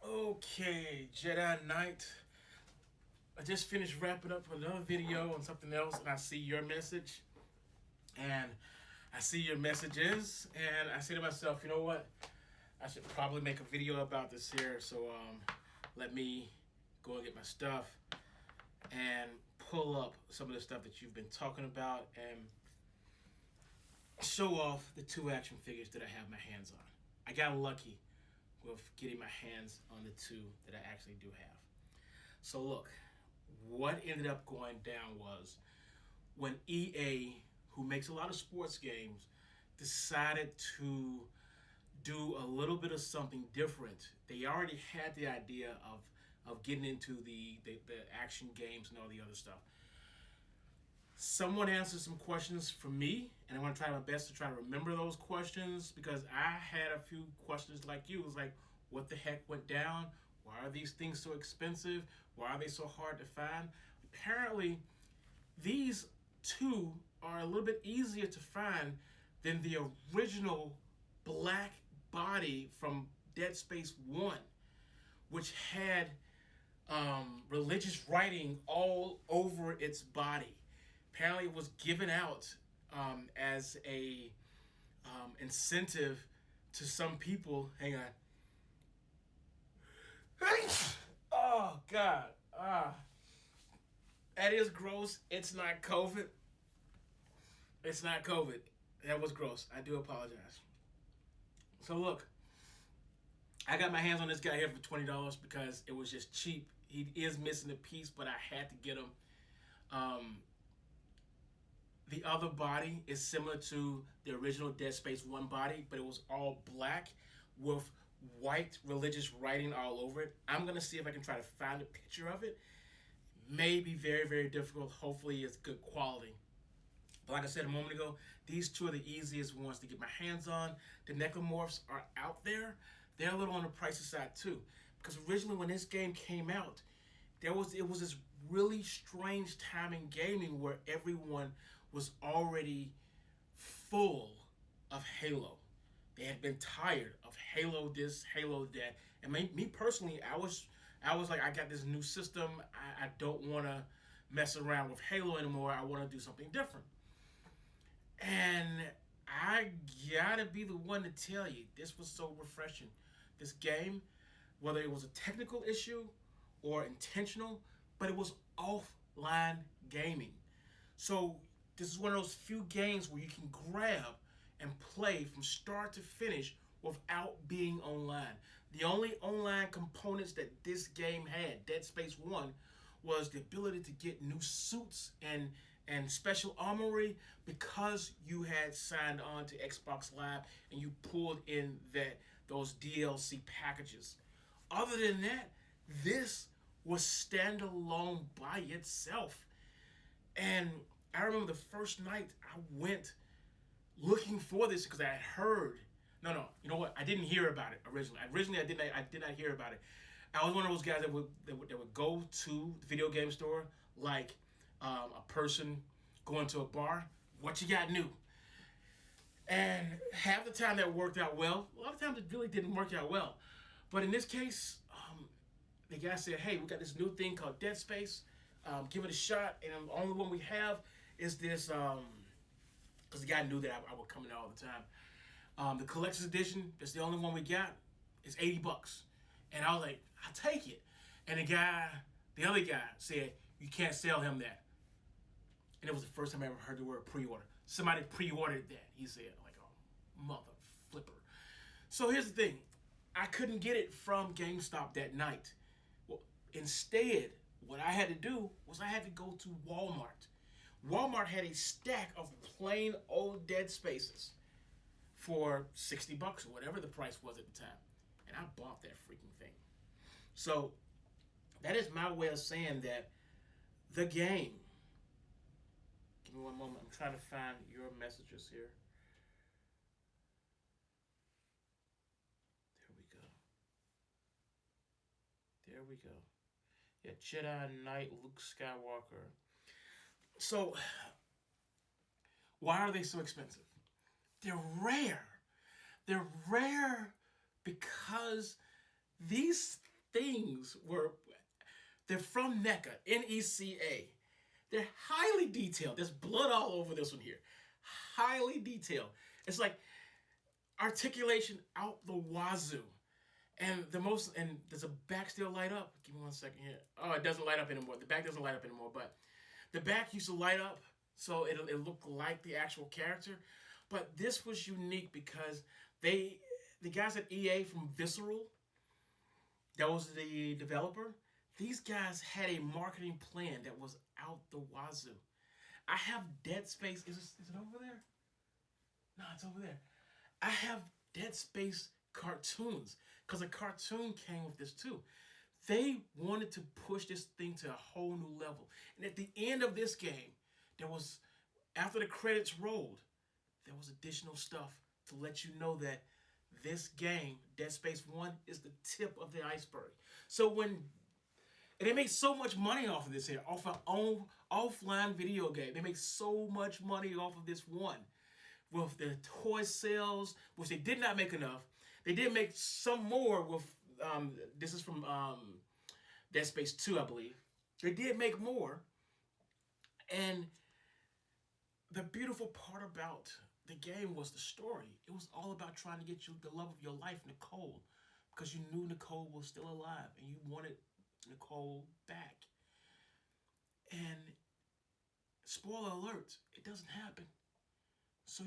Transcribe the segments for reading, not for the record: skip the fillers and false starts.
Okay, Jedi Knight. I just finished wrapping up another video on something else, and I see your message, and I see your messages, and I say to myself, you know what? I should probably make a video about this here. So let me go and get my stuff and pull up some of the stuff that you've been talking about and show off the two action figures that I have my hands on. I got lucky with getting my hands on the two that I actually do have. So look, what ended up going down was when EA, who makes a lot of sports games, decided to do a little bit of something different. They already had the idea of getting into the action games and all the other stuff. Someone answered some questions for me, and I want to try my best to try to remember those questions because I had a few questions like you. It was like, what the heck went down? Why are these things so expensive? Why are they so hard to find? Apparently, these two are a little bit easier to find than the original black body from Dead Space 1, which had religious writing all over its body. Apparently, it was given out as a incentive to some people. Hang on. Oh God. That is gross. It's not COVID. It's not COVID. That was gross. I do apologize. So look, I got my hands on this guy here for $20 because it was just cheap. He is missing a piece, but I had to get him. The other body is similar to the original Dead Space 1 body, but it was all black with white religious writing all over it. I'm going to see if I can try to find a picture of it. May be very, very difficult. Hopefully, it's good quality. But like I said a moment ago, these two are the easiest ones to get my hands on. The necromorphs are out there. They're a little on the pricey side too. Because originally when this game came out, it was this really strange time in gaming where everyone was already full of Halo. They had been tired of Halo this, Halo that. And me personally, I was like, I got this new system. I don't want to mess around with Halo anymore. I want to do something different. And I gotta be the one to tell you, this was so refreshing. This game, whether it was a technical issue or intentional, but it was offline gaming. So this is one of those few games where you can grab and play from start to finish without being online. The only online components that this game had, Dead Space 1, was the ability to get new suits and special armory because you had signed on to Xbox Live and you pulled in those DLC packages. Other than that, this was standalone by itself. And I remember the first night I went looking for this because I had heard. No, you know what? I didn't hear about it originally. I did not hear about it. I was one of those guys that would go to the video game store like a person going to a bar. What you got new? And half the time that worked out well. A lot of times it really didn't work out well. But in this case, the guy said, "Hey, we got this new thing called Dead Space. Give it a shot." And the only one we have is this. Because the guy knew that I would come in all the time. The collector's edition, that's the only one we got, is $80. And I was like, I'll take it. And the other guy said, you can't sell him that. And it was the first time I ever heard the word pre-order. Somebody pre-ordered that, he said. Like, oh, mother flipper. So here's the thing. I couldn't get it from GameStop that night. Well, instead, what I had to do was I had to go to Walmart. Walmart had a stack of plain old Dead Spaces for $60 or whatever the price was at the time. And I bought that freaking thing. So that is my way of saying that the game. Give me one moment. I'm trying to find your messages here. There we go. There we go. Yeah, Jedi Knight, Luke Skywalker. So, why are they so expensive? They're rare. They're rare because these things were, they're from NECA, NECA. They're highly detailed. There's blood all over this one here. Highly detailed. It's like articulation out the wazoo. And does the back still light up? Give me 1 second here. Oh, it doesn't light up anymore. The back doesn't light up anymore, but the back used to light up, so it looked like the actual character. But this was unique because the guys at EA from Visceral, that was the developer, these guys had a marketing plan that was out the wazoo. I have Dead Space. Is it over there? No, it's over there. I have Dead Space cartoons because a cartoon came with this too. They wanted to push this thing to a whole new level. And at the end of this game, there was, after the credits rolled, there was additional stuff to let you know that this game, Dead Space 1, is the tip of the iceberg. So when, and they make so much money off of this here, off an own offline video game. They make so much money off of this one. With the toy sales, which they did not make enough. They did make some more with, this is from Dead Space 2, I believe. They did make more. And the beautiful part about the game was the story. It was all about trying to get you the love of your life, Nicole, because you knew Nicole was still alive and you wanted Nicole back. And spoiler alert, it doesn't happen. So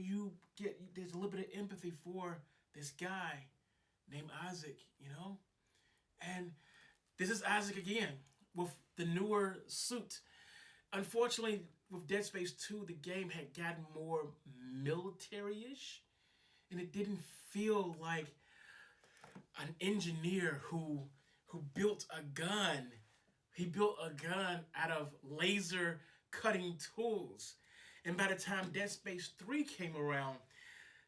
there's a little bit of empathy for this guy named Isaac, you know? And this is Isaac again with the newer suit. Unfortunately, with Dead Space 2, the game had gotten more military-ish, and it didn't feel like an engineer who built a gun. He built a gun out of laser cutting tools. And by the time Dead Space 3 came around,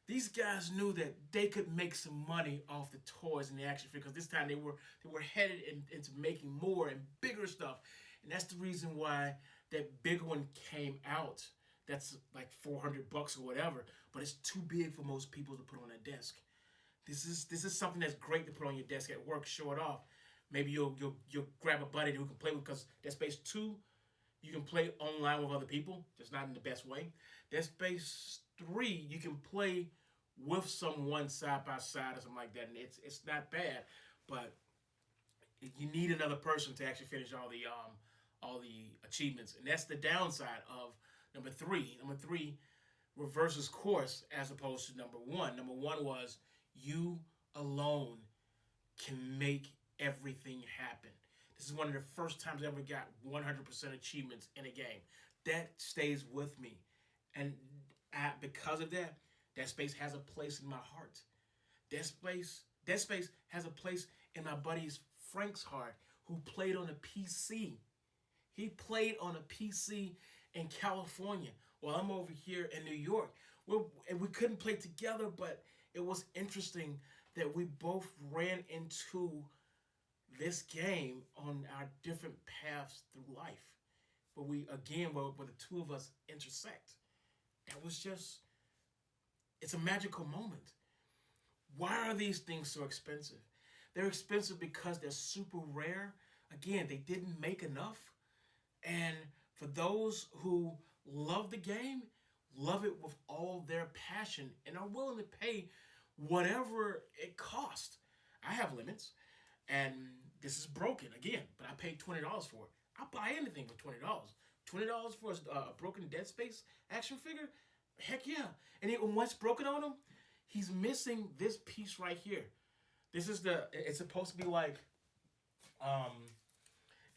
these guys knew that they could make some money off the toys and the action figures. This time they were headed into making more and bigger stuff. And that's the reason why that big one came out. That's like $400 or whatever, but it's too big for most people to put on their desk. This is something that's great to put on your desk at work, show it off. Maybe you'll grab a buddy who can play with, because Dead Space 2, you can play online with other people, just not in the best way. Dead Space 3, you can play with someone side by side or something like that, and it's not bad, but you need another person to actually finish all the achievements, and that's the downside of number 3. Number 3 reverses course as opposed to number 1. Number 1 was you alone can make everything happen. This is one of the first times I ever got 100% achievements in a game. That stays with me, and because of that, Dead Space has a place in my heart. Dead Space has a place in my buddy's Frank's heart, who played on a PC. He played on a PC in California while I'm over here in New York. And we couldn't play together, but it was interesting that we both ran into this game on our different paths through life. But we, again, where the two of us intersect. That was just, it's a magical moment. Why are these things so expensive? They're expensive because they're super rare. Again, they didn't make enough. And for those who love the game, love it with all their passion, and are willing to pay whatever it costs. I have limits, and this is broken again, but I paid $20 for it. I'll buy anything for $20. $20 for a broken Dead Space action figure? Heck yeah. And what's broken on him? He's missing this piece right here. This is it's supposed to be like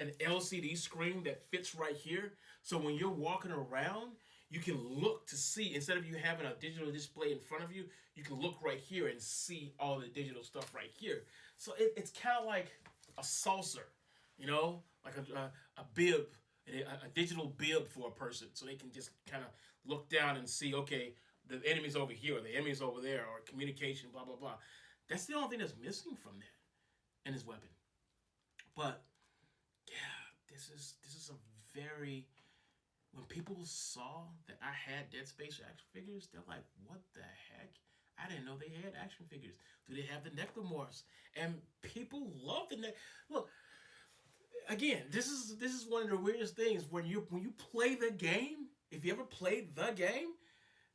an LCD screen that fits right here. So when you're walking around, you can look to see, instead of you having a digital display in front of you, you can look right here and see all the digital stuff right here. So it's kind of like a saucer, you know, like a bib, a digital bib for a person, so they can just kind of look down and see, okay, the enemy's over here, or the enemy's over there, or communication, blah, blah, blah. That's the only thing that's missing from that, and his weapon. But yeah, this is a very, when people saw that I had Dead Space action figures, they're like, what the heck? I didn't know they had action figures. Do they have the Necromorphs? And people love the Look, again, this is one of the weirdest things when you play the game. If you ever played the game,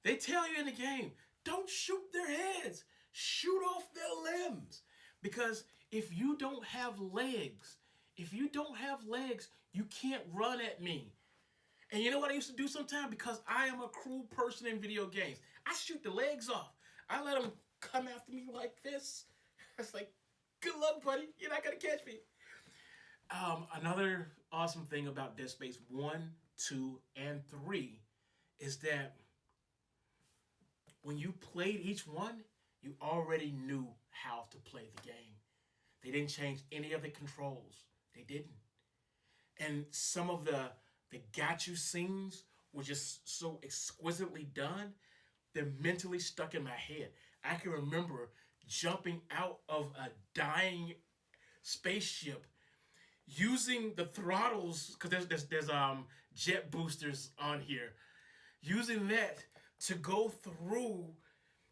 they tell you in the game, don't shoot their heads, shoot off their limbs, because if you don't have legs, you can't run at me. And you know what I used to do sometimes? Because I am a cruel person in video games. I shoot the legs off. I let them come after me like this. It's like, good luck, buddy. You're not going to catch me. Another awesome thing about Dead Space 1, 2, and 3 is that when you played each one, you already knew how to play the game. They didn't change any of the controls. They didn't. And some of the got you scenes were just so exquisitely done. They're mentally stuck in my head. I can remember jumping out of a dying spaceship using the throttles, because there's jet boosters on here, using that to go through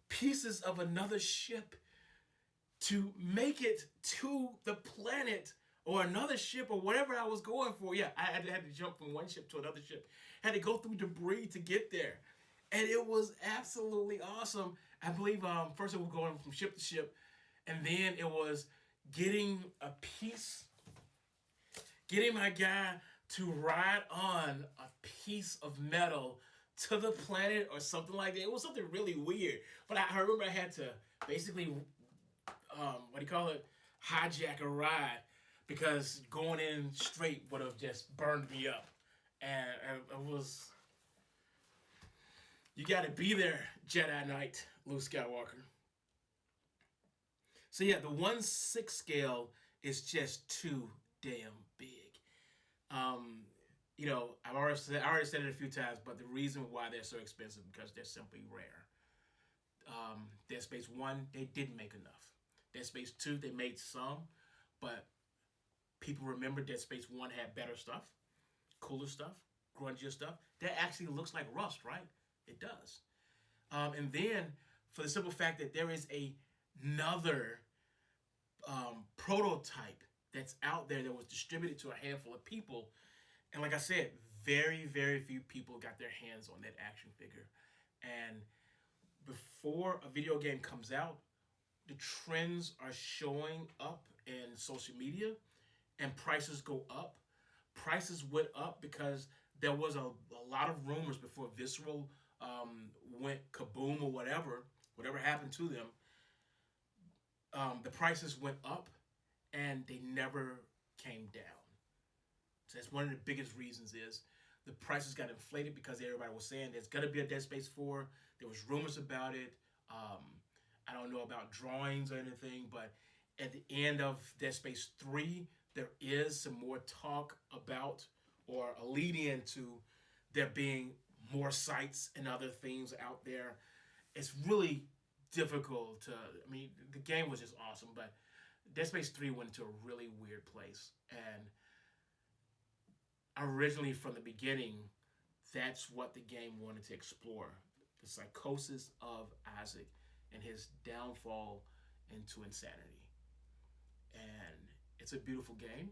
pieces of another ship to make it to the planet or another ship or whatever I was going for. Yeah, I had to jump from one ship to another ship. Had to go through debris to get there. And it was absolutely awesome. I believe first it was going from ship to ship, and then it was getting a piece, getting my guy to ride on a piece of metal to the planet or something like that. It was something really weird. But I remember I had to basically, what do you call it, hijack a ride, because going in straight would have just burned me up. And it was, you got to be there, Jedi Knight, Luke Skywalker. So yeah, the 1/6 scale is just too damn big. Um, I already said it a few times, but the reason why they're so expensive because they're simply rare. Dead Space 1, they didn't make enough. Dead Space 2, they made some, but people remember Dead Space 1 had better stuff, cooler stuff, grungier stuff. That actually looks like Rust, right? It does. And then, for the simple fact that there is another prototype that's out there that was distributed to a handful of people. And like I said, very, very few people got their hands on that action figure. And before a video game comes out, the trends are showing up in social media and prices go up. Prices went up because there was a lot of rumors before Visceral went kaboom or whatever happened to them. The prices went up and they never came down. So that's one of the biggest reasons is the prices got inflated because everybody was saying there's going to be a Dead Space 4. There was rumors about it. I don't know about drawings or anything, but at the end of Dead Space 3, there is some more talk about or a lead into there being more sites and other things out there. It's really difficult to, I mean, the game was just awesome, but Dead Space 3 went to a really weird place. And originally, from the beginning, that's what the game wanted to explore. The psychosis of Isaac and his downfall into insanity. And it's a beautiful game.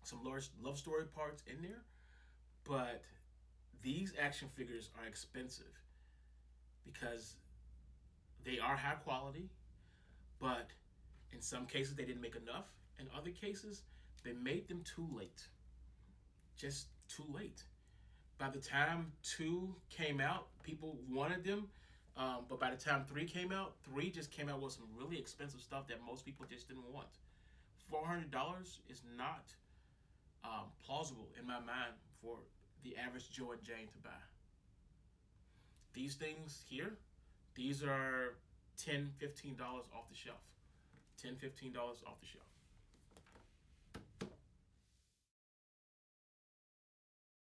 Some love story parts in there, but these action figures are expensive because they are high quality, but in some cases they didn't make enough. In other cases, they made them too late. Just too late. By the time 2 came out, people wanted them. But by the time 3 came out, 3 just came out with some really expensive stuff that most people just didn't want. $400 is not plausible in my mind for the average Joe and Jane to buy. These things here, these are $10, $15 off the shelf. $10, $15 off the shelf.